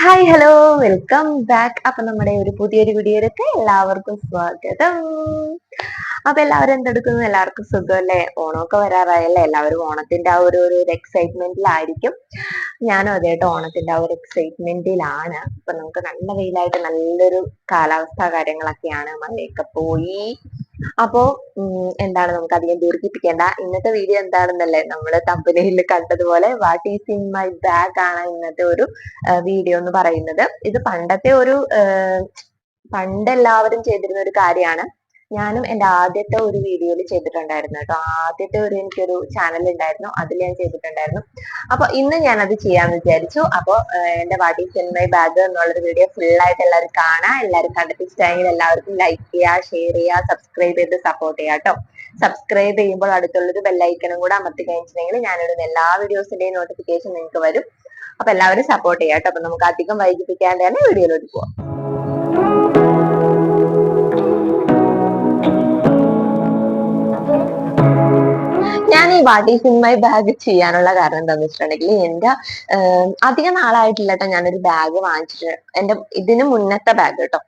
Hi hello welcome back. അപ്പൊ നമ്മുടെ ഒരു പുതിയൊരു വീഡിയോയിലേക്ക് എല്ലാവർക്കും സ്വാഗതം. അപ്പൊ എല്ലാവരും എന്തെടുക്കുന്നു? എല്ലാവർക്കും സുഖമല്ലേ? ഓണമൊക്കെ വരാറായല്ലേ? എല്ലാവരും ഓണത്തിന്റെ ആ ഒരു എക്സൈറ്റ്മെന്റിലായിരിക്കും. ഞാനും അതേ കേട്ടോ, ഓണത്തിന്റെ ആ ഒരു എക്സൈറ്റ്മെന്റിലാണ്. ഇപ്പൊ നമുക്ക് നല്ല വെയിലായിട്ട് നല്ലൊരു കാലാവസ്ഥ കാര്യങ്ങളൊക്കെയാണ്. മഴയൊക്കെ പോയി. അപ്പോ എന്താണ്, നമുക്ക് അധികം ദീർഘിപ്പിക്കേണ്ട. ഇന്നത്തെ വീഡിയോ എന്താണെന്നല്ലേ നമ്മള് തമ്പനയിൽ കണ്ടതുപോലെ what is in my bag ആണ് ഇന്നത്തെ ഒരു വീഡിയോ എന്ന് പറയുന്നത്. ഇത് പണ്ട് എല്ലാവരും ചെയ്തിരുന്ന ഒരു കാര്യമാണ്. ഞാനും എന്റെ ആദ്യത്തെ ഒരു വീഡിയോയിൽ ചെയ്തിട്ടുണ്ടായിരുന്നു കേട്ടോ. ആദ്യത്തെ എനിക്കൊരു ചാനൽ ഉണ്ടായിരുന്നു, അതിൽ ഞാൻ ചെയ്തിട്ടുണ്ടായിരുന്നു. അപ്പൊ ഇന്ന് ഞാൻ അത് ചെയ്യാന്ന് വിചാരിച്ചു. അപ്പൊ എന്റെ what is in my bag എന്നുള്ളൊരു വീഡിയോ ഫുൾ ആയിട്ട് എല്ലാവരും കാണാം. എല്ലാവരും കണ്ടിട്ട് ഇഷ്ടമെങ്കിൽ എല്ലാവർക്കും ലൈക്ക് ചെയ്യുക, ഷെയർ ചെയ്യുക, സബ്സ്ക്രൈബ് ചെയ്ത് സപ്പോർട്ട് ചെയ്യുക കേട്ടോ. സബ്സ്ക്രൈബ് ചെയ്യുമ്പോൾ അടുത്തുള്ളൊരു ബെല്ലൈക്കനും കൂടെ അമർത്തി കഴിഞ്ഞിട്ടുണ്ടെങ്കിൽ ഞാനിടുന്ന എല്ലാ വീഡിയോസിന്റെയും നോട്ടിഫിക്കേഷൻ നിങ്ങൾക്ക് വരും. അപ്പൊ എല്ലാവരും സപ്പോർട്ട് ചെയ്യാം കേട്ടോ. അപ്പൊ നമുക്ക് അധികം വൈകിപ്പിക്കാണ്ട് തന്നെ വീഡിയോയിലോട്ട് പോവാം. ഞാൻ ഈ what is in my bag ചെയ്യാനുള്ള കാരണം എന്താണെന്ന് വെച്ചിട്ടുണ്ടെങ്കിൽ, എന്റെ അധികം നാളായിട്ടില്ല കേട്ടോ ഞാനൊരു ബാഗ് വാങ്ങിച്ചിട്ട്. എന്റെ ഇതിന് മുന്നത്തെ ബാഗ് കേട്ടോ,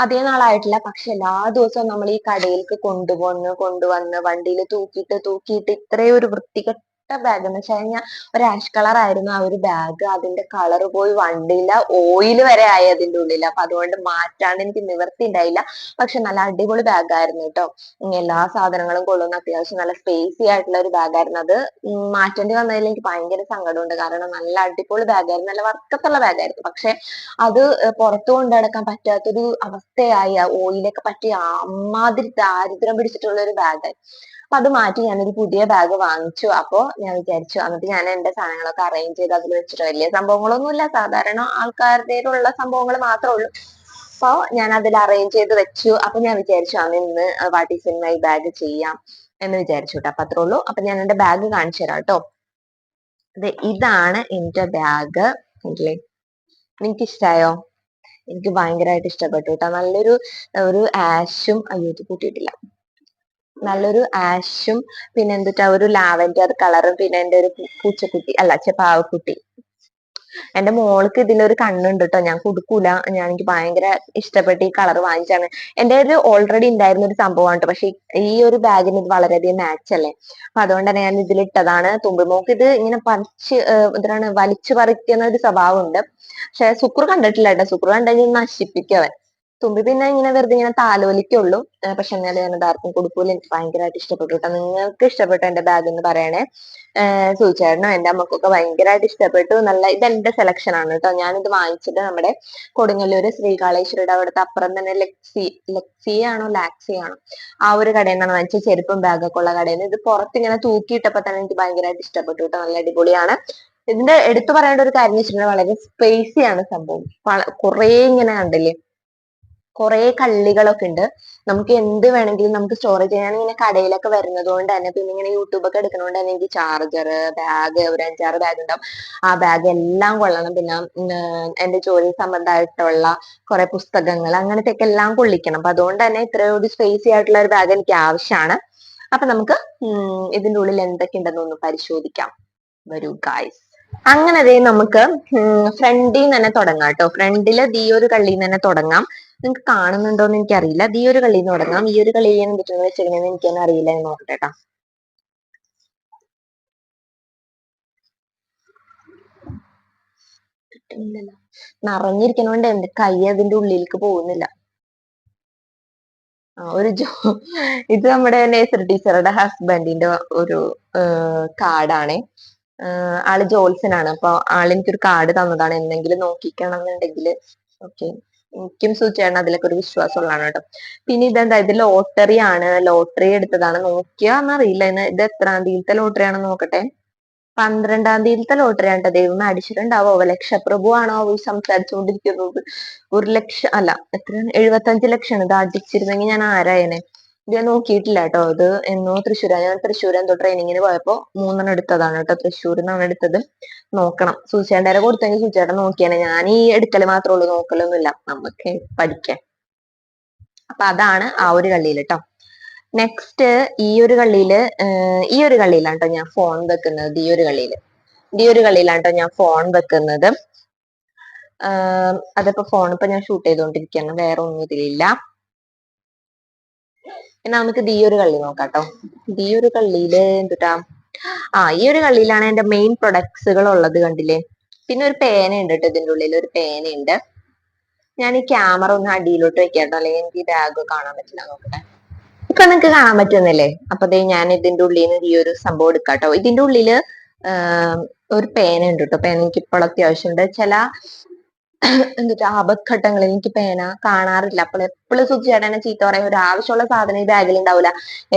അധികം നാളായിട്ടില്ല. പക്ഷെ എല്ലാ ദിവസവും നമ്മൾ ഈ കടയിലേക്ക് കൊണ്ടുവന്ന് വണ്ടിയിൽ തൂക്കിയിട്ട് ഇത്രയും ഒരു വൃത്തികെട്ട ബാഗ് എന്ന് വെച്ച് കഴിഞ്ഞാൽ ഒരു ആഷ് കളർ ആയിരുന്നു ആ ഒരു ബാഗ്. അതിന്റെ കളർ പോയി, വണ്ടിയില ഓയിൽ വരെ ആയി അതിന്റെ ഉള്ളിൽ. അപ്പൊ അതുകൊണ്ട് മാറ്റാണ്ട് എനിക്ക് നിവർത്തി ഉണ്ടായില്ല. പക്ഷെ നല്ല അടിപൊളി ബാഗ് ആയിരുന്നു കേട്ടോ. എല്ലാ സാധനങ്ങളും കൊള്ളുന്ന അത്യാവശ്യം നല്ല സ്പേസി ആയിട്ടുള്ള ഒരു ബാഗ് ആയിരുന്നു. അത് മാറ്റേണ്ടി വന്നതിൽ എനിക്ക് ഭയങ്കര സങ്കടമുണ്ട്. കാരണം നല്ല അടിപൊളി ബാഗായിരുന്നു, നല്ല വർക്കത്തുള്ള ബാഗായിരുന്നു. പക്ഷെ അത് പുറത്തു കൊണ്ടു നടക്കാൻ പറ്റാത്തൊരു അവസ്ഥയായി. ഓയിലൊക്കെ പറ്റി അമ്മാതിരി ദാരിദ്ര്യം പിടിച്ചിട്ടുള്ള ഒരു ബാഗായി. അപ്പൊ അത് മാറ്റി ഞാനൊരു പുതിയ ബാഗ് വാങ്ങിച്ചു. അപ്പൊ ഞാൻ വിചാരിച്ചു, എന്നിട്ട് ഞാൻ എന്റെ സാധനങ്ങളൊക്കെ അറേഞ്ച് ചെയ്ത് അതിൽ വെച്ചിട്ട്, വലിയ സംഭവങ്ങളൊന്നുമില്ല, സാധാരണ ആൾക്കാരുടേതുള്ള സംഭവങ്ങൾ മാത്രമേ ഉള്ളൂ. അപ്പൊ ഞാൻ അതിൽ അറേഞ്ച് ചെയ്ത് വെച്ചു. അപ്പൊ ഞാൻ വിചാരിച്ചു അന്ന് ഇന്ന് what is in my bag ചെയ്യാം എന്ന് വിചാരിച്ചു കേട്ടോ. അപ്പൊ അത്രേ ഉള്ളൂ. അപ്പൊ ഞാൻ എന്റെ ബാഗ് കാണിച്ചു തരാം കേട്ടോ. ഇതാണ് എന്റെ ബാഗ്. നിങ്ങൾക്ക് ഇഷ്ടായോ? എനിക്ക് ഭയങ്കരമായിട്ട് ഇഷ്ടപ്പെട്ടു കേട്ടോ. ഒരു ആഷും, അയ്യോ ഇത് കൂട്ടിയിട്ടില്ല, നല്ലൊരു ആഷും പിന്നെ എന്തിട്ടാ ഒരു ലാവൻഡർ കളറും പിന്നെ എന്റെ ഒരു പൂച്ചക്കുട്ടി, അല്ല പാവക്കുട്ടി. എന്റെ മോൾക്ക് ഇതിലൊരു കണ്ണുണ്ട് കേട്ടോ, ഞാൻ കൊടുക്കൂല. എനിക്ക് ഭയങ്കര ഇഷ്ടപ്പെട്ട് ഈ കളർ വാങ്ങിച്ചാണ്. എന്റെ ഒരു ഓൾറെഡി ഉണ്ടായിരുന്ന ഒരു സംഭവമാണ് കേട്ടോ. പക്ഷെ ഈ ഒരു ബാഗിന് ഇത് വളരെയധികം മാച്ച് അല്ലേ. അപ്പൊ അതുകൊണ്ട് തന്നെ ഞാൻ ഇതിലിട്ടതാണ്. തുമ്പുമോക്ക് ഇത് ഇങ്ങനെ എന്താണ് വലിച്ചു പറിക്കുന്ന ഒരു സ്വഭാവമുണ്ട്. പക്ഷെ സുക്രു കണ്ടിട്ടില്ല കേട്ടോ. സുക്രു കണ്ടുകഴിഞ്ഞാൽ നശിപ്പിക്കും അവൻ. തുമ്പി പിന്നെ ഇങ്ങനെ വെറുതെ ഇങ്ങനെ താലോലിക്കുള്ളൂ. പക്ഷെ എന്നാലും ഞാൻ ആർക്കും കൊടുക്കൂല. എനിക്ക് ഭയങ്കരമായിട്ട് ഇഷ്ടപ്പെട്ടു കേട്ടോ. നിങ്ങൾക്ക് ഇഷ്ടപ്പെട്ടു എന്റെ ബാഗ് എന്ന് പറയണേ. സൂചേട്ടനും എന്റെ അമ്മക്കൊക്കെ ഭയങ്കരമായിട്ട് ഇഷ്ടപ്പെട്ടു. ഇതെന്റെ സെലക്ഷൻ ആണ് കേട്ടോ. ഞാനിത് വാങ്ങിച്ചത് നമ്മുടെ കൊടുങ്ങല്ലൂര് ശ്രീകാളേശ്വരിയുടെ അവിടുത്തെ അപ്പുറം തന്നെ ലാക്സി ആണോ ആ ഒരു കടയിൽ നിന്നാണ് വാങ്ങിച്ചത്. ചെരുപ്പും ബാഗൊക്കെ ഉള്ള കടയിൽ നിന്ന്. ഇത് പുറത്തിങ്ങനെ തൂക്കിയിട്ടപ്പോ തന്നെ എനിക്ക് ഭയങ്കരമായിട്ട് ഇഷ്ടപ്പെട്ടു കേട്ടോ. നല്ല അടിപൊളിയാണ്. ഇതിന്റെ എടുത്തു പറയേണ്ട ഒരു കാര്യം എന്ന് വെച്ചിട്ടുണ്ടെങ്കിൽ വളരെ സ്പേസി ആണ് സംഭവം. കുറെ ഇങ്ങനെ കണ്ടില്ലേ, കുറെ കള്ളികളൊക്കെ ഉണ്ട്. നമുക്ക് എന്ത് വേണമെങ്കിലും നമുക്ക് സ്റ്റോറേജ് ചെയ്യാൻ. ഇങ്ങനെ കടയിലൊക്കെ വരുന്നത് കൊണ്ട് തന്നെ, പിന്നെ ഇങ്ങനെ യൂട്യൂബൊക്കെ എടുക്കുന്നതുകൊണ്ട് തന്നെ എനിക്ക് ചാർജർ, ബാഗ്, ഒരു 5-6 ബാഗ് ഉണ്ടാവും. ആ ബാഗ് എല്ലാം കൊള്ളണം. പിന്നെ എന്റെ ജോലി സംബന്ധമായിട്ടുള്ള കുറെ പുസ്തകങ്ങൾ, അങ്ങനത്തെ ഒക്കെ എല്ലാം കൊള്ളിക്കണം. അപ്പൊ അതുകൊണ്ട് തന്നെ ഇത്രയും ഒരു സ്പേസി ആയിട്ടുള്ള ഒരു ബാഗ് എനിക്ക് ആവശ്യമാണ്. അപ്പൊ നമുക്ക് ഇതിന്റെ ഉള്ളിൽ എന്തൊക്കെ ഉണ്ടെന്ന് ഒന്ന് പരിശോധിക്കാം. വരൂ ഗായ്സ്. അങ്ങനെ നമുക്ക് ഫ്രണ്ടിൽ നിന്ന് തന്നെ തുടങ്ങാം കേട്ടോ. ഫ്രണ്ടില് ഈ ഒരു കള്ളിയിൽ നിന്ന് തന്നെ തുടങ്ങാം. നിങ്ങൾക്ക് കാണുന്നുണ്ടോന്ന് എനിക്കറിയില്ല. ഈ ഒരു കളിയിൽ നിന്ന് തുടങ്ങാം. ഈ ഒരു കളി ചെയ്യാൻ പറ്റുമെന്ന് വെച്ചിട്ടുണ്ടെങ്കിൽ എനിക്ക് തന്നെ അറിയില്ല, എന്ന് നോക്കട്ടെ കേട്ടോ. കിട്ടുന്നില്ലല്ലോ, നിറഞ്ഞിരിക്കുന്നോണ്ട് എന്റെ കൈ അതിന്റെ ഉള്ളിലേക്ക് പോകുന്നില്ല. ഇത് നമ്മുടെ നേസർ ടീച്ചറുടെ ഹസ്ബൻഡിന്റെ ഒരു കാർഡാണ്. ആള് ജോത്സ്യനാണ്. അപ്പൊ ആളെനിക്കൊരു കാർഡ് തന്നതാണ്. എന്തെങ്കിലും നോക്കിക്കണം എന്നുണ്ടെങ്കിൽ. ഓക്കെ, എനിക്കും സൂചിച്ചാണ് അതിലൊക്കെ ഒരു വിശ്വാസമുള്ളതാണ് കേട്ടോ. പിന്നെ ഇതെന്താ, ഇത് ലോട്ടറി ആണ്. ലോട്ടറി എടുത്തതാണ്. നോക്കിയാന്നറിയില്ല. ഇത് എത്രാം തീയതിത്തെ ലോട്ടറി ആണെന്ന് നോക്കട്ടെ. 12-ാം തീയതിത്തെ ലോട്ടറി ആണ്. ദൈവമേ, അടിച്ചിട്ടുണ്ടാവോ? ലക്ഷപ്രഭു ആണോ ഈ സംസാരിച്ചുകൊണ്ടിരിക്കുന്നത്? 1 ലക്ഷം അല്ല, എത്രയാണ്? 75 ലക്ഷം. ഇത് അടിച്ചിരുന്നെങ്കിൽ ഞാൻ ആരായനെ. ഇത് ഞാൻ നോക്കിയിട്ടില്ല കേട്ടോ. ഇത് എന്നോ ഞാൻ തൃശ്ശൂർ എന്തോ ട്രെയിനിങ്ങിന് പോയപ്പോ 3 എടുത്തതാണ് കേട്ടോ. തൃശ്ശൂരിൽ നിന്നാണ് എടുത്തത്. നോക്കണം. സൂചേട്ടൻ്റെ കൊടുത്തെങ്കിൽ സൂചേട്ടൻ നോക്കിയാണ്. ഞാൻ ഈ എടുക്കല് മാത്രമേ ഉള്ളൂ, നോക്കലൊന്നുമില്ല. നമുക്ക് പഠിക്കാൻ. അപ്പൊ അതാണ് ആ ഒരു കളിയിൽ കേട്ടോ. നെക്സ്റ്റ് ഈ ഒരു കളിയിലാണ് കേട്ടോ ഞാൻ ഫോൺ വെക്കുന്നത്. ഈ ഒരു കളിയിലാണ് കേട്ടോ ഞാൻ ഫോൺ വെക്കുന്നത്. അതിപ്പോ ഫോൺ ഇപ്പൊ ഞാൻ ഷൂട്ട് ചെയ്തുകൊണ്ടിരിക്കുകയാണ്, വേറെ ഒന്നും ഇതിലില്ല. പിന്നെ നമുക്ക് ഈ ഒരു കള്ളി നോക്കാട്ടോ. ഈ ഒരു കള്ളിയില് എന്തുട്ടാ, ഈ ഒരു കള്ളിയിലാണ് എന്റെ മെയിൻ പ്രൊഡക്ട്സുകൾ ഉള്ളത്, കണ്ടില്ലേ. പിന്നെ ഒരു പേന ഉണ്ട് കേട്ടോ, ഇതിന്റെ ഉള്ളിൽ ഒരു പേനയുണ്ട്. ഞാൻ ഈ ക്യാമറ ഒന്ന് അടിയിലോട്ട് വെക്കാട്ടോ, അല്ലെങ്കിൽ എനിക്ക് ഈ ബാഗ് കാണാൻ പറ്റില്ല. നോക്കട്ടെ, ഇപ്പൊ നിങ്ങക്ക് കാണാൻ പറ്റുന്നല്ലേ. അപ്പൊ ഞാൻ ഇതിന്റെ ഉള്ളിൽ നിന്ന് ഈ ഒരു സംഭവം എടുക്കാട്ടോ. ഇതിന്റെ ഉള്ളില് ഒരു പേന ഉണ്ട് കേട്ടോ. പേന എനിക്ക് ഇപ്പോൾ അത്യാവശ്യമുണ്ട്. ചില എന്നിട്ട് ആപത്ഘട്ടങ്ങളിൽ എനിക്ക് പേന കാണാറില്ല. അപ്പോൾ എപ്പോഴും സുചേട്ടനെ ചീത്ത പറയും, ഒരു ആവശ്യമുള്ള സാധനം ഈ ബാഗിൽ ഉണ്ടാവില്ല,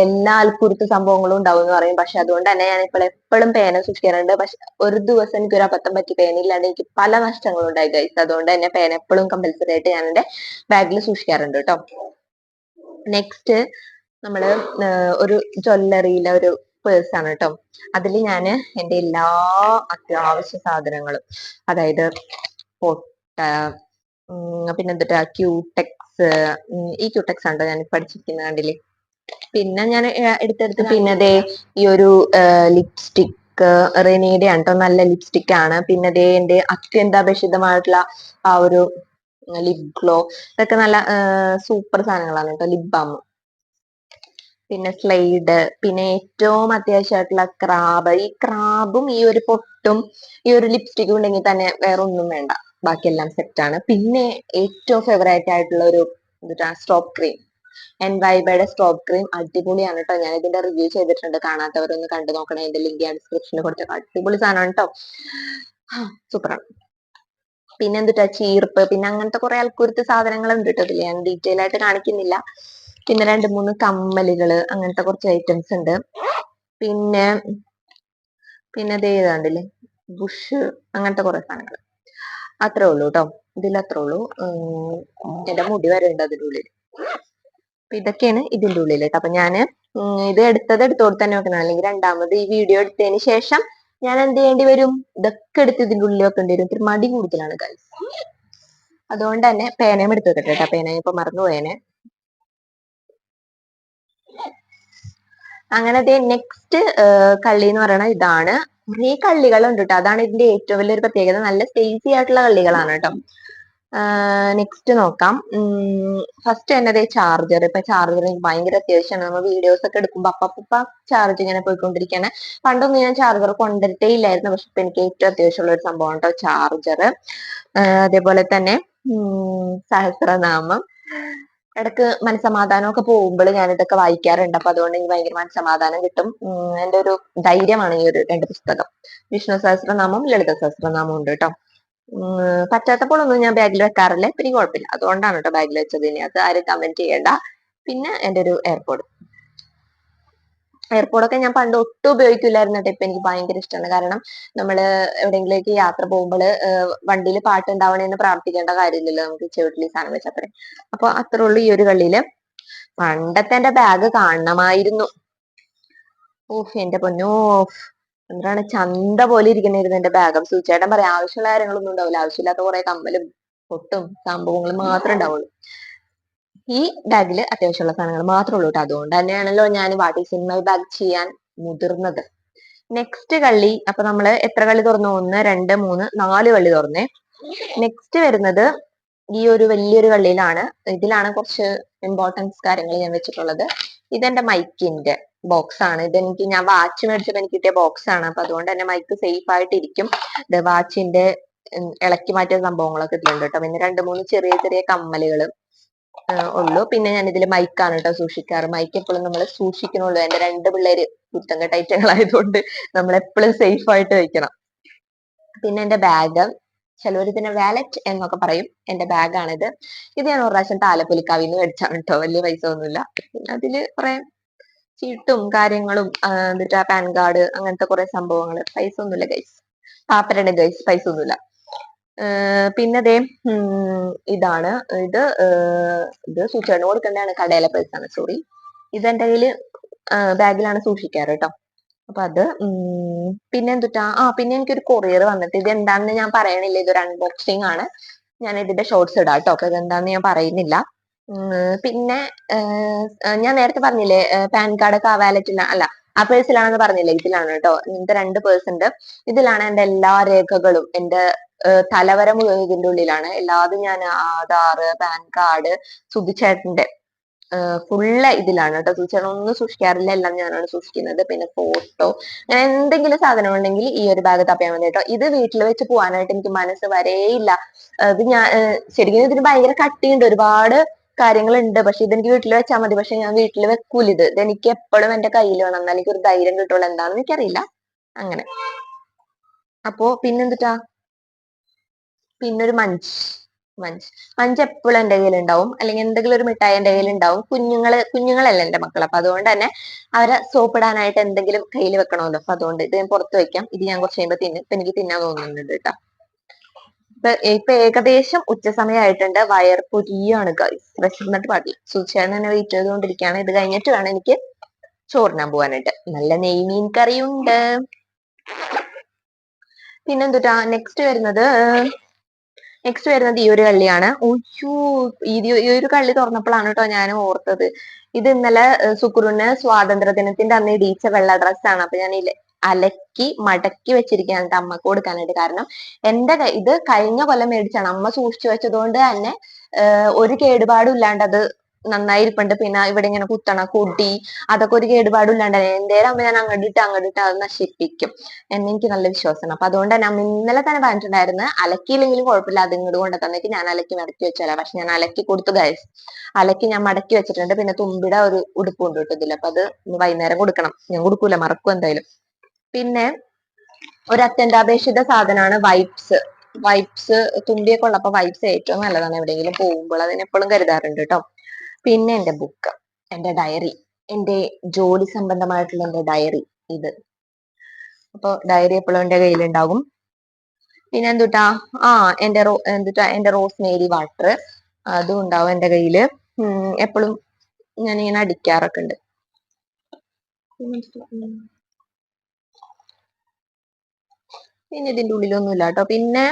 എല്ലാ അൽക്കുരുത്ത് സംഭവങ്ങളും ഉണ്ടാവും എന്ന് പറയും. പക്ഷെ അതുകൊണ്ട് തന്നെ ഞാൻ ഇപ്പോൾ എപ്പോഴും പേന സൂക്ഷിക്കാറുണ്ട്. പക്ഷെ ഒരു ദിവസം എനിക്കൊരു അബദ്ധം പറ്റി, പേനയില്ലാണ്ട് എനിക്ക് പല നഷ്ടങ്ങളും ഉണ്ടായി ഗൈസ്. അതുകൊണ്ട് തന്നെ പേന എപ്പോഴും കമ്പൽസറി ആയിട്ട് ഞാൻ എന്റെ ബാഗിൽ സൂക്ഷിക്കാറുണ്ട് കേട്ടോ. നെക്സ്റ്റ് നമ്മള് ഒരു ജ്വല്ലറിയിലെ ഒരു പേഴ്സ് ആണ് കേട്ടോ. അതിൽ ഞാൻ എന്റെ എല്ലാ അത്യാവശ്യ സാധനങ്ങളും, അതായത് പൊട്ട, പിന്നെ എന്തിട്ടാ ക്യൂടെക്സ്, ഈ ക്യൂടെക്സ് ആണോ ഞാൻ പഠിച്ചിരിക്കുന്നത്, കണ്ടില്ലേ. പിന്നെ ഞാൻ എടുത്തെടുത്ത് പിന്നെ ദേ ഈ ഒരു ലിപ്സ്റ്റിക് റെനീയുടെ ആണ് കേട്ടോ, നല്ല ലിപ്സ്റ്റിക് ആണ്. പിന്നെ ദേ എന്റെ അത്യന്താപേക്ഷിതമായിട്ടുള്ള ആ ഒരു ലിപ് ഗ്ലോ, ഇതൊക്കെ നല്ല സൂപ്പർ സാധനങ്ങളാണ് കേട്ടോ. ലിപ് ബാം, പിന്നെ സ്ലൈഡ്, പിന്നെ ഏറ്റവും അത്യാവശ്യമായിട്ടുള്ള ക്രാബ്. ഈ ക്രാബും ഈ ഒരു പൊട്ടും ഈ ഒരു ലിപ്സ്റ്റിക്കും ഉണ്ടെങ്കിൽ തന്നെ വേറെ ഒന്നും വേണ്ട, ബാക്കിയെല്ലാം സെറ്റ് ആണ്. പിന്നെ ഏറ്റവും ഫേവറേറ്റ് ആയിട്ടുള്ള ഒരു സ്റ്റോപ്പ് ക്രീം, എൻവൈബയുടെ സ്റ്റോപ്പ് ക്രീം അടിപൊളിയാണ് കേട്ടോ. ഞാൻ ഇതിന്റെ റിവ്യൂ ചെയ്തിട്ടുണ്ട്, കാണാത്തവരൊന്ന് കണ്ടു നോക്കണേ. ഇതിന്റെ ലിങ്ക് ഞാൻ ഡിസ്ക്രിപ്ഷനിൽ കൊടുത്തേക്കാം. അടിപൊളി സാധനമാണ് കേട്ടോ, സൂപ്പറാണ്. പിന്നെ എന്തിട്ടാ ചീർപ്പ്, പിന്നെ അങ്ങനത്തെ കുറെ അൽക്കുരുത്ത് സാധനങ്ങൾ ഉണ്ട് കേട്ടോ. ഇതിൽ ഞാൻ ഡീറ്റെയിൽ ആയിട്ട് കാണിക്കുന്നില്ല. പിന്നെ 2-3 കമ്മലുകള്, അങ്ങനത്തെ കുറച്ച് ഐറ്റംസ് ഉണ്ട്. പിന്നെ പിന്നെ ഇത് ഏതാണ്ടില്ലേ, ബുഷ്, അങ്ങനത്തെ കുറെ സാധനങ്ങൾ. അത്രേ ഉള്ളൂ കേട്ടോ, ഇതിൽ അത്രേ ഉള്ളൂ. എന്റെ മുടി വരെ ഉണ്ട് അതിൻ്റെ ഉള്ളിൽ. അപ്പൊ ഇതൊക്കെയാണ് ഇതിന്റെ ഉള്ളിൽ കേട്ടോ. അപ്പൊ ഞാന് ഇത് എടുത്തോട് തന്നെ വെക്കണം, അല്ലെങ്കിൽ രണ്ടാമത് ഈ വീഡിയോ എടുത്തതിന് ശേഷം ഞാൻ എന്ത് ചെയ്യേണ്ടി വരും, ഇതൊക്കെ എടുത്ത് ഇതിന്റെ ഉള്ളിൽ വെക്കേണ്ടി വരും. ഇത്തിരി മടി കൂടുതലാണ് ഗൈസ്. അതുകൊണ്ട് തന്നെ പേനയും എടുത്ത് വെക്കട്ടെ കേട്ടോ. പേന ഇപ്പൊ മറന്നുപോയേനെ. അങ്ങനത്തെ നെക്സ്റ്റ് കള്ളി എന്ന് പറയുന്നത് ഇതാണ്. കുറേ കള്ളികളുണ്ട് കേട്ടോ, അതാണ് ഇതിന്റെ ഏറ്റവും വലിയൊരു പ്രത്യേകത. നല്ല സ്പേസി ആയിട്ടുള്ള കള്ളികളാണ് കേട്ടോ. നെക്സ്റ്റ് നോക്കാം. ഫസ്റ്റ് തന്നെ ചാർജർ. ഇപ്പൊ ചാർജർ എനിക്ക് ഭയങ്കര അത്യാവശ്യമാണ്. നമ്മൾ വീഡിയോസ് ഒക്കെ എടുക്കുമ്പോ അപ്പ ചാർജ് ഇങ്ങനെ പോയിക്കൊണ്ടിരിക്കുകയാണ്. പണ്ടൊന്നും ഞാൻ ചാർജർ കൊണ്ടിട്ടേ ഇല്ലായിരുന്നു, പക്ഷെ ഇപ്പൊ എനിക്ക് ഏറ്റവും അത്യാവശ്യമുള്ള ഒരു സംഭവം കേട്ടോ ചാർജർ. അതേപോലെ തന്നെ സഹസ്രനാമം. ഇടക്ക് മനസ്സമാധാനം ഒക്കെ പോകുമ്പോൾ ഞാൻ ഇതൊക്കെ വായിക്കാറുണ്ട്. അപ്പൊ അതുകൊണ്ട് എനിക്ക് ഭയങ്കര മനസ്സമാധാനം കിട്ടും. എന്റെ ഒരു ധൈര്യമാണ് ഈ ഒരു 2 പുസ്തകം. വിഷ്ണു സഹസ്രനാമം, ലളിത സഹസ്രനാമം ഉണ്ട് കേട്ടോ. പറ്റാത്തപ്പോഴൊന്നും ഞാൻ ബാഗിൽ വെക്കാറില്ല, പിന്നെ കുഴപ്പമില്ല. അതുകൊണ്ടാണ് കേട്ടോ ബാഗിൽ വെച്ചത്. ഇനി അത് ആരും കമന്റ് ചെയ്യണ്ട. പിന്നെ എന്റെ ഒരു എയർപോഡൊക്കെ ഞാൻ പണ്ട് ഒട്ടും ഉപയോഗിക്കില്ലായിരുന്നു കേട്ടോ. ഇപ്പൊ എനിക്ക് ഭയങ്കര ഇഷ്ടമാണ്. കാരണം നമ്മള് എവിടെയെങ്കിലേക്ക് യാത്ര പോകുമ്പോൾ വണ്ടിയിൽ പാട്ട് ഉണ്ടാവണേന്ന് പ്രാർത്ഥിക്കേണ്ട കാര്യമില്ലല്ലോ, നമുക്ക് ചെവിട്ടിൽ സാധനം വെച്ചത്രേ. അപ്പൊ അത്രേ ഉള്ളൂ ഈ ഒരു കളിയില്. പണ്ടത്തെ എന്റെ ബാഗ് കാണണമായിരുന്നു. ഓഹ് എന്റെ പൊന്നോ, എന്താണ് ചന്ത പോലെ ഇരിക്കണായിരുന്നു എന്റെ ബാഗ്. സൂചേട്ടൻ പറയാം ആവശ്യമുള്ള കാര്യങ്ങളൊന്നും ഉണ്ടാവില്ല, ആവശ്യമില്ലാത്ത കുറെ കമ്മലും പൊട്ടും സംഭവങ്ങളും മാത്രമേ ഉണ്ടാവുള്ളൂ. ഈ ബാഗിൽ അത്യാവശ്യമുള്ള സാധനങ്ങൾ മാത്രമേ ഉള്ളൂ കേട്ടോ. അതുകൊണ്ട് തന്നെയാണല്ലോ ഞാൻ what is in my bag ചെയ്യാൻ മുതിർന്നത്. നെക്സ്റ്റ് കള്ളി, അപ്പൊ നമ്മള് എത്ര കള്ളി തുറന്നു? 1, 2, 3, 4 കള്ളി തുറന്നേ. നെക്സ്റ്റ് വരുന്നത് ഈ ഒരു വലിയൊരു കള്ളിയിലാണ്. ഇതിലാണ് കുറച്ച് ഇമ്പോർട്ടൻസ് കാര്യങ്ങൾ ഞാൻ വെച്ചിട്ടുള്ളത്. ഇതെന്റെ മൈക്കിന്റെ ബോക്സ് ആണ്. ഇതെനിക്ക് ഞാൻ വാച്ച് മേടിച്ചപ്പോ എനിക്ക് കിട്ടിയ ബോക്സ് ആണ്. അപ്പൊ അതുകൊണ്ട് തന്നെ മൈക്ക് സേഫ് ആയിട്ട് ഇരിക്കും. വാച്ചിന്റെ ഇളക്കി മാറ്റിയ സംഭവങ്ങളൊക്കെ ഇതിലുണ്ട് കേട്ടോ. പിന്നെ 2-3 ചെറിയ ചെറിയ കമ്മലുകൾ ഉള്ളൂ. പിന്നെ ഞാൻ ഇതിൽ മൈക്കാണ് കേട്ടോ സൂക്ഷിക്കാറ്. മൈക്ക് എപ്പോഴും നമ്മൾ സൂക്ഷിക്കണുള്ളൂ. എന്റെ 2 പിള്ളേര് കുത്തങ്ക ടൈറ്റങ്ങളായതുകൊണ്ട് നമ്മൾ എപ്പോഴും സേഫ് ആയിട്ട് വെക്കണം. പിന്നെ എന്റെ ബാഗ്, ചിലവർ ഇതിനെ വാലറ്റ് എന്നൊക്കെ പറയും. എന്റെ ബാഗാണിത്. ഇത് ഞാൻ ഒരു പ്രാവശ്യം താലപ്പൊലിക്കാവിന്ന് മേടിച്ചാണ് കേട്ടോ, വലിയ പൈസ ഒന്നുമില്ല. പിന്നെ അതില് കുറെ ചീട്ടും കാര്യങ്ങളും എന്നിട്ട് പാൻ കാർഡ് അങ്ങനത്തെ കുറെ സംഭവങ്ങൾ. പൈസ ഒന്നുമില്ല ഗൈസ്, പാപ്പരയുടെ ഗൈസ്, പൈസ ഒന്നുമില്ല. പിന്നെ ദേ ഇതാണ്. ഇത് സൂചന കൊടുക്കേണ്ടതാണ്, കടയിലെ പൈസ ആണ്, സോറി. ഇതെന്റെ കയ്യില് ബാഗിലാണ് സൂക്ഷിക്കാറ് കേട്ടോ. അപ്പൊ അത് പിന്നെ എന്തുട്ടാ, പിന്നെ എനിക്കൊരു കൊറിയർ വന്നിട്ട്, ഇത് എന്താണെന്ന് ഞാൻ പറയണില്ല, ഇതൊരു അൺബോക്സിങ് ആണ്. ഞാൻ ഇതിന്റെ ഷോർട്സ് ഇടാം കേട്ടോ. അപ്പൊ ഇതെന്താന്ന് ഞാൻ പറയുന്നില്ല. പിന്നെ ഞാൻ നേരത്തെ പറഞ്ഞില്ലേ പാൻ കാർഡൊക്കെ ആ വാലറ്റിൽ, അല്ല ആ പേഴ്സിലാണെന്ന് പറഞ്ഞില്ലേ, ഇതിലാണ് കേട്ടോ. ഇങ്ങനത്തെ 2 പേഴ്സ് ഉണ്ട്. ഇതിലാണ് എന്റെ എല്ലാ രേഖകളും, എന്റെ തലവര മുഴുവൻ ഇതിന്റെ ഉള്ളിലാണ്. എല്ലാതും ഞാൻ ആധാർ, പാൻ കാർഡ്, സുധിച്ചേട്ടന്റെ ഫുള്ള് ഇതിലാണ് കേട്ടോ. സുധിച്ചേട്ടൻ ഒന്നും സൂക്ഷിക്കാറില്ല, എല്ലാം ഞാനാണ് സൂക്ഷിക്കുന്നത്. പിന്നെ ഫോട്ടോ, അങ്ങനെ എന്തെങ്കിലും സാധനം ഉണ്ടെങ്കിൽ ഈ ഒരു ബാഗ് തപ്പിയാൽ മതി കേട്ടോ. ഇത് വീട്ടിൽ വെച്ച് പോകാനായിട്ട് എനിക്ക് മനസ്സ് വരേയില്ല. ഇത് ഞാൻ ശരിക്കും ഇതിന് ഭയങ്കര കട്ടിയുണ്ട്, ഒരുപാട് കാര്യങ്ങളുണ്ട്. പക്ഷെ ഇതെനിക്ക് വീട്ടിൽ വെച്ചാൽ മതി. പക്ഷെ ഞാൻ വീട്ടിൽ വെക്കൂല. ഇത് എനിക്ക് എപ്പോഴും എന്റെ കയ്യിൽ വേണം, എന്നാൽ എനിക്ക് ഒരു ധൈര്യം കിട്ടുള്ളൂ. എന്താണെന്ന് എനിക്കറിയില്ല. അങ്ങനെ. അപ്പോ പിന്നെന്തിട്ടാ, പിന്നൊരു മഞ്ച് എപ്പോഴും എന്റെ കയ്യിൽ ഉണ്ടാവും. അല്ലെങ്കിൽ എന്തെങ്കിലും ഒരു മിഠായി എന്റെ കയ്യിൽ ഉണ്ടാവും. കുഞ്ഞുങ്ങളല്ല എന്റെ മക്കൾ. അപ്പൊ അതുകൊണ്ട് തന്നെ അവരെ സോപ്പിടാനായിട്ട് എന്തെങ്കിലും കയ്യിൽ വെക്കണമല്ലോ. അപ്പൊ അതുകൊണ്ട് ഇത് ഞാൻ പുറത്ത് വെക്കാം. ഇത് ഞാൻ കുറച്ച് കഴിയുമ്പോൾ തിന്നും. ഇപ്പൊ എനിക്ക് തിന്നാൻ തോന്നുന്നുണ്ട് കേട്ടോ. ഇപ്പൊ ഏകദേശം ഉച്ച സമയമായിട്ടുണ്ട്. വയർ പൊരിയാണ് ഗൈസ്. വിശന്നിട്ട് പാടില്ല. സുചേട്ടൻ എന്നെ വെയിറ്റ് ചെയ്തുകൊണ്ടിരിക്കുകയാണ്. ഇത് കഴിഞ്ഞിട്ട് വേണം എനിക്ക് ചോറിനാൻ പോകാനായിട്ട്. നല്ല നെയ്മീൻ കറിയുണ്ട്. പിന്നെന്തുട്ടാ നെക്സ്റ്റ് വരുന്നത് ഈ ഒരു കള്ളിയാണ്. ഒയ്യോ, ഈ ഒരു കള്ളി തുറന്നപ്പോഴാണ് കേട്ടോ ഞാൻ ഓർത്തത്. ഇത് ഇന്നലെ സുക്രുവിന് സ്വാതന്ത്ര്യ ദിനത്തിന്റെ അന്ന് ഇടിയിച്ച വെള്ള ഡ്രസ്സാണ്. അപ്പൊ ഞാൻ അലക്കി മടക്കി വെച്ചിരിക്കുകയാണ് അമ്മക്ക് കൊടുക്കാനായിട്ട്. കാരണം ഇത് കഴിഞ്ഞ കൊല്ലം മേടിച്ചാണ്. അമ്മ സൂക്ഷിച്ചു വെച്ചത് കൊണ്ട് തന്നെ ഒരു കേടുപാടും ഇല്ലാണ്ട് അത് നന്നായിരിപ്പുണ്ട്. പിന്നെ ഇവിടെ ഇങ്ങനെ കുത്തണ കൊടി, അതൊക്കെ ഒരു കേടുപാടും ഇല്ലാണ്ട് എന്തേലും അമ്മ ഞാൻ അങ്ങോട്ടിട്ട് അത് നശിപ്പിക്കും എന്ന് എനിക്ക് നല്ല വിശ്വാസമാണ്. അപ്പൊ അതുകൊണ്ട് തന്നെ അമ്മ ഇന്നലെ തന്നെ പറഞ്ഞിട്ടുണ്ടായിരുന്നു, അലക്കിയില്ലെങ്കിലും കുഴപ്പമില്ല, അത് ഇങ്ങോട്ട് കൊണ്ട് തന്നേക്ക്, ഞാൻ അലക്കി മടക്കി വെച്ചാലാ. പക്ഷെ ഞാൻ അലക്കി കൊടുത്തു ഗൈസ്. അലക്കി ഞാൻ മടക്കി വെച്ചിട്ടുണ്ട്. പിന്നെ തുമ്പിടെ ഒരു ഉടുപ്പ് കൊണ്ട് ഇട്ടതില്ല. അപ്പൊ അത് വൈകുന്നേരം കൊടുക്കണം. ഞാൻ കൊടുക്കൂല, മറക്കും എന്തായാലും. പിന്നെ ഒരു അത്യന്താപേക്ഷിത സാധനമാണ് വൈപ്സ്. തുമ്പിയൊക്കെ ഉള്ളപ്പോ വൈപ്സ് ഏറ്റവും നല്ലതാണ്. എവിടെയെങ്കിലും പോകുമ്പോൾ അതിനെപ്പോഴും കരുതാറുണ്ട് കേട്ടോ. പിന്നെ എന്റെ ബുക്ക്, എന്റെ ഡയറി, എന്റെ ജോലി സംബന്ധമായിട്ടുള്ള എന്റെ ഡയറി ഇത്. അപ്പൊ ഡയറി എപ്പോഴും എന്റെ കയ്യിലുണ്ടാകും. പിന്നെ എന്റെ റോസ് മേരി വാട്ടർ, അതും ഉണ്ടാവും എന്റെ കയ്യില്. എപ്പോഴും ഞാനിങ്ങനെ അടിക്കാറൊക്കെ ഉണ്ട്. പിന്നെ ഇതിന്റെ ഉള്ളിലൊന്നും ഇല്ല കേട്ടോ. പിന്നെ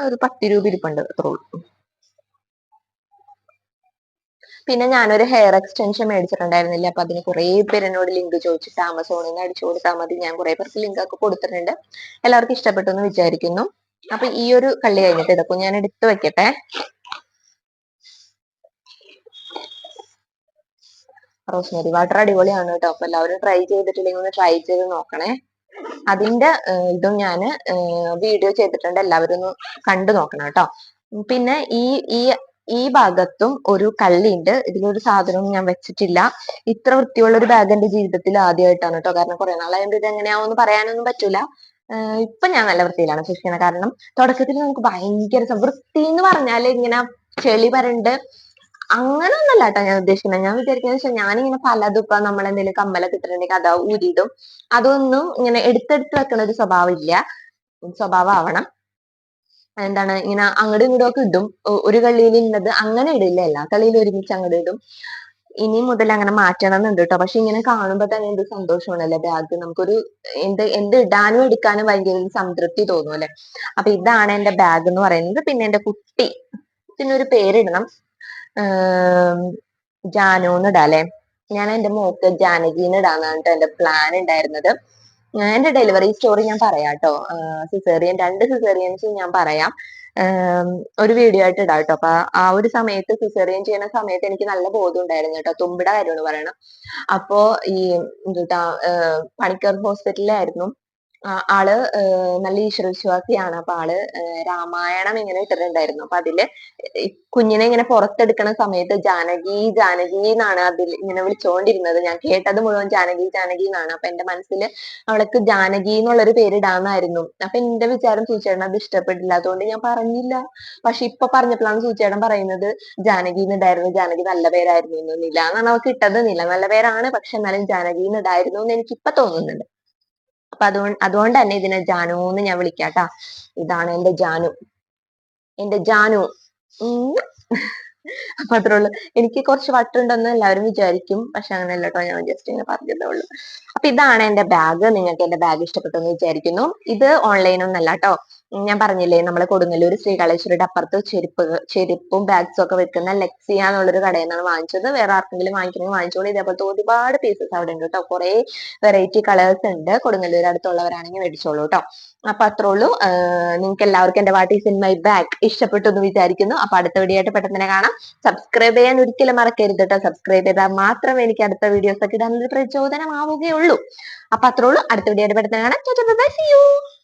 ഒരു 10 രൂപ ഇരിപ്പുണ്ട്, അത്രേ ഉള്ളൂ. പിന്നെ ഞാനൊരു ഹെയർ എക്സ്റ്റൻഷൻ മേടിച്ചിട്ടുണ്ടായിരുന്നില്ല. അപ്പൊ അതിന് കുറെ പേര് എന്നോട് ലിങ്ക് ചോദിച്ചിട്ട് ആമസോണിൽ നിന്ന് അടിച്ചു കൊടുത്താൽ മതി. ഞാൻ കുറെ പേർക്ക് ലിങ്ക് ഒക്കെ കൊടുത്തിട്ടുണ്ട്. എല്ലാവർക്കും ഇഷ്ടപ്പെട്ടു എന്ന് വിചാരിക്കുന്നു. അപ്പൊ ഈ ഒരു കള്ളി കഴിഞ്ഞിട്ട് ഇതൊക്കെ ഞാൻ എടുത്തു വെക്കട്ടെ. റോസ്മേരി വാട്ടർ അടിപൊളിയാണ് കേട്ടോ. അപ്പൊ എല്ലാവരും ട്രൈ ചെയ്തിട്ടില്ലെങ്കിൽ ഒന്ന് ട്രൈ ചെയ്ത് നോക്കണേ. അതിന്റെ ഇതും ഞാൻ വീഡിയോ ചെയ്തിട്ടുണ്ട്, എല്ലാവരും ഒന്ന് കണ്ടു നോക്കണം കേട്ടോ. പിന്നെ ഈ ഈ ഈ ഭാഗത്തും ഒരു കള്ളിയുണ്ട്. ഇതിലൊരു സാധനവും ഞാൻ വെച്ചിട്ടില്ല. ഇത്ര വൃത്തിയുള്ള ഒരു ബാഗ് എന്റെ ജീവിതത്തിൽ ആദ്യമായിട്ടാണ് കേട്ടോ. കാരണം കുറെ നാളായതുകൊണ്ട് ഇത് എങ്ങനെയാവുമെന്ന് പറയാനൊന്നും പറ്റൂല. ഇപ്പൊ ഞാൻ നല്ല വൃത്തിയിലാണ് സൂക്ഷിക്കുന്നത്. കാരണം തുടക്കത്തിൽ നമുക്ക് ഭയങ്കര വൃത്തി എന്ന് പറഞ്ഞാല് ഇങ്ങനെ ചെളി പരണ്ട് അങ്ങനൊന്നല്ല കേട്ടോ ഞാൻ ഉദ്ദേശിക്കുന്നത്. ഞാൻ വിചാരിക്കുന്നത് വെച്ചാൽ ഞാനിങ്ങനെ പലതും ഇപ്പൊ നമ്മളെന്തെങ്കിലും കമ്മലൊക്കെ ഇട്ടിട്ടുണ്ടെങ്കിൽ അത് ഊരിയിടും. അതൊന്നും ഇങ്ങനെ എടുത്തെടുത്ത് വെക്കണ ഒരു സ്വഭാവം ആവണം. എന്താണ് ഇങ്ങനെ അങ്ങോട്ടും ഇങ്ങോട്ടും ഒക്കെ ഇടും. ഒരു കള്ളിയിൽ ഇന്നത് അങ്ങനെ ഇടില്ല, എല്ലാ കളിയിലും ഒരുമിച്ച് അങ്ങോട്ട് ഇടും. ഇനി മുതൽ അങ്ങനെ മാറ്റണം എന്നുണ്ട് കേട്ടോ. പക്ഷെ ഇങ്ങനെ കാണുമ്പോ തന്നെ എന്ത് സന്തോഷമാണല്ലേ ബാഗ്. നമുക്കൊരു എന്ത് ഇടാനും എടുക്കാനും ഭയങ്കര സംതൃപ്തി തോന്നും അല്ലെ. അപ്പൊ ഇതാണ് എന്റെ ബാഗ് എന്ന് പറയുന്നത്. പിന്നെ എന്റെ കുട്ടി, പിന്നെ ഒരു പേരിടണം. ജാനുന്ന് ഇടാല്ലേ. ഞാൻ എന്റെ മോക്ക് ജാനകിന്ന് ഇടാന്നാണ് എന്റെ പ്ലാൻ ഉണ്ടായിരുന്നത്. എന്റെ ഡെലിവറി സ്റ്റോറി ഞാൻ പറയാം കേട്ടോ. രണ്ട് സിസേറിയൻസ് ഞാൻ പറയാം. ഒരു വീഡിയോ ആയിട്ട് ഇടാം കേട്ടോ. അപ്പൊ ആ ഒരു സമയത്ത് സിസേറിയൻ ചെയ്യുന്ന സമയത്ത് എനിക്ക് നല്ല ബോധം ഉണ്ടായിരുന്നു കേട്ടോ. തുമ്പിടെ കാര്യമാണ് പറയണം. അപ്പോ ഈ പണിക്കർ ഹോസ്പിറ്റലിലായിരുന്നു. ആള് നല്ല ഈശ്വരവിശ്വാസിയാണ്. അപ്പൊ ആള് രാമായണം ഇങ്ങനെ ഇട്ടിട്ടുണ്ടായിരുന്നു. അപ്പൊ അതില് കുഞ്ഞിനെ ഇങ്ങനെ പുറത്തെടുക്കണ സമയത്ത് ജാനകി ജാനകി എന്നാണ് അതിൽ ഇങ്ങനെ വിളിച്ചുകൊണ്ടിരുന്നത്. ഞാൻ കേട്ടത് മുഴുവൻ ജാനകി ജാനകി എന്നാണ്. അപ്പൊ എന്റെ മനസ്സിൽ അവൾക്ക് ജാനകി എന്നുള്ളൊരു പേര് ഇടാന്നായിരുന്നു. അപ്പൊ എന്റെ വിചാരം സൂചേട്ടൻ അത് ഇഷ്ടപ്പെട്ടില്ല, അതുകൊണ്ട് ഞാൻ പറഞ്ഞില്ല. പക്ഷെ ഇപ്പൊ പറഞ്ഞപ്പോഴാണ് സൂചേട്ടൻ പറയുന്നത് ജാനകി എന്നിടായിരുന്നു, ജാനകി നല്ല പേരായിരുന്നു എന്ന്. നില എന്നാണ് അവൾക്ക് ഇട്ടത്. നില നല്ല പേരാണ്, പക്ഷെ എന്നാലും ജാനകി എന്നിടായിരുന്നു എന്ന് എനിക്ക് ഇപ്പൊ തോന്നുന്നുണ്ട്. അപ്പൊ അതുകൊണ്ട് തന്നെ ഇതിനെ ജാനു എന്ന് ഞാൻ വിളിക്കാട്ടാ. ഇതാണ് എന്റെ ജാനു. അപ്പൊ അത്രേ ഉള്ളൂ. എനിക്ക് കുറച്ച് വട്ടുണ്ടെന്ന് എല്ലാവരും വിചാരിക്കും, പക്ഷെ അങ്ങനെയല്ല കേട്ടോ. ഞാൻ ജസ്റ്റ് ഇങ്ങനെ പറഞ്ഞതേ ഉള്ളൂ. അപ്പൊ ഇതാണ് എന്റെ ബാഗ്. നിങ്ങൾക്ക് എന്റെ ബാഗ് ഇഷ്ടപ്പെട്ടു എന്ന് വിചാരിക്കുന്നു. ഇത് ഓൺലൈൻ ഒന്നല്ല കേട്ടോ. ഞാൻ പറഞ്ഞില്ലേ നമ്മള് കൊടുങ്ങല്ലൂർ ശ്രീകാളേശ്വരിയുടെ അപ്പുറത്ത് ചെരുപ്പും ബാഗ്സും ഒക്കെ വെക്കുന്ന ലെക്സിയ എന്നുള്ളൊരു കടയിൽ നിന്നാണ് വാങ്ങിച്ചത്. വേറെ ആർക്കെങ്കിലും വാങ്ങിക്കണമെങ്കിൽ വാങ്ങിച്ചോളൂ. ഇതേപോലത്തെ ഒരുപാട് പീസസ് അവിടെ ഉണ്ട് കേട്ടോ. കുറെ വെറൈറ്റി കളേഴ്സ് ഉണ്ട്. കൊടുങ്ങല്ലൂർ അടുത്തുള്ളവരാണെങ്കിൽ മേടിച്ചോളൂ കേട്ടോ. അപ്പൊ അത്രേ ഉള്ളൂ. നിങ്ങൾക്ക് എല്ലാവർക്കും എന്റെ what is in my bag ഇഷ്ടപ്പെട്ടു എന്ന് വിചാരിക്കുന്നു. അപ്പൊ അടുത്ത വീഡിയോ ആയിട്ട് പെട്ടെന്ന് തന്നെ കാണാം. സബ്സ്ക്രൈബ് ചെയ്യാൻ ഒരിക്കലും മറക്കരുത് കേട്ടോ. സബ്സ്ക്രൈബ് ചെയ്താൽ മാത്രമേ എനിക്ക് അടുത്ത വീഡിയോസ് ഒക്കെ ഇടാൻ ഒരു പ്രചോദനമാവുകയുള്ളൂ. അപ്പൊ അത്രേ ഉള്ളൂ. അടുത്ത വീഡിയോ ആയിട്ട് പെട്ടെന്ന് കാണാം. See you.